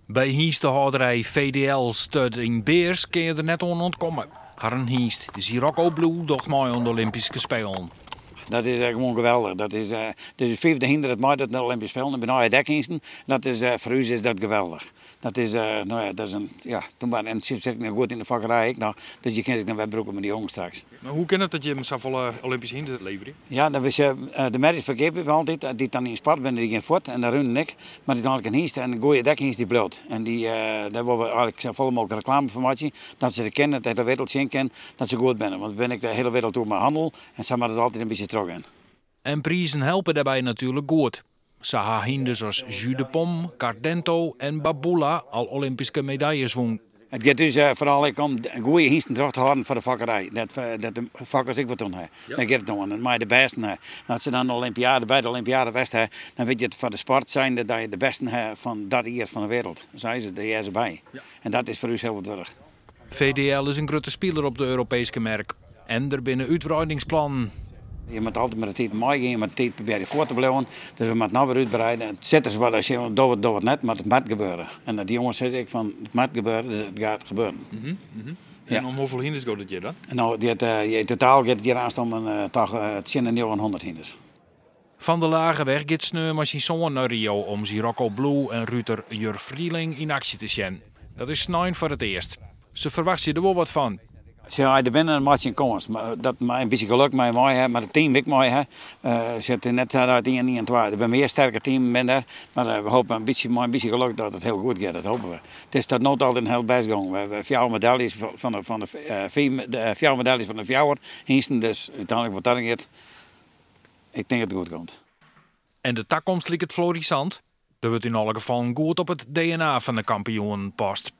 Bij hiestehouderij VDL Stud in Beers kun je er net aan ontkomen. Harren hiest Sirocco Blue doch mooi aan de Olympische Spelen. Dat is gewoon geweldig. Dat is de vijfde hinder dat mij dat de Olympische Spelen bij dekhiensten. Dat is voor ons is dat geweldig. Dat is dat is een toen maar en zit ik nog goed in de vakkerij ik nog. Dus je kunt het nog wel broeken met die jongens straks. Maar hoe kan het dat je hem zoveel Olympische hinder levert? Ja, dan was de merries verkeerd altijd. Die dan in sport ben die geen voort en daar runnen ik. Maar die dan een hiest en een goede dekhienst die bloot. En die daar willen we eigenlijk volle mogelijk reclameinformatie dat ze het kennen, dat de wereld zien kennen, dat ze goed zijn. Want ben ik de hele wereld door mijn handel en ze maar dat altijd een beetje terug in. En prijzen helpen daarbij natuurlijk goed. Ze hebben hinders zoals Jus de Pomme, Cardento en Babula al Olympische medailles won. Het gaat dus vooral om goede hiesten terug te houden voor de vakkerij. Dat de vakkers ik wat doen hebben. Ja. Dan gaat het om. Maar de beste hebben. Als ze dan de Olympiade bij de Olympiade West hebben, dan weet je het voor de sport zijn dat je de beste hebt van dat hier van de wereld. Dan zijn ze er bij. Ja. En dat is voor u heel wat waard. VDL is een grote speler op de Europese merk. En er binnen uitbreidingsplannen. Je moet altijd met de tijd meegaan, je moet de tijd proberen voor te blijven. Dus we moeten nou weer uitbreiden. Het zitten ze wat als je doet het net, maar het moet gebeuren. En die jongens zeggen ik van het moet gebeuren, dus het gaat gebeuren. Ja. En om hoeveel hinders gaat het je dan? Nou, in totaal gaat het hier aanstaan toch 100 hinders. Van de Lageweg gaat sneu met zijn zoon naar Rio om Sirocco Blue en ruiter Jur Vrieling in actie te zien. Dat is snel voor het eerst. Ze verwacht je er wel wat van. Ja, er binnen een match in komst, maar dat mij een beetje geluk met mij hè, maar het team ik mooi hè. Ze het net uit 1 en 2. Er ben meer sterke team binnen, maar we hopen een beetje geluk dat het heel goed gaat. Dat hopen we. Het is dat nooit altijd een heel best gang. We hebben 4 medailles van de 4 medailles van de vrouwen hiesten, dus uiteindelijk wat dat gaat. Ik denk dat het goed komt. En de toekomst lijkt het florissant. Er wordt in alle gevallen goed op het DNA van de kampioen past.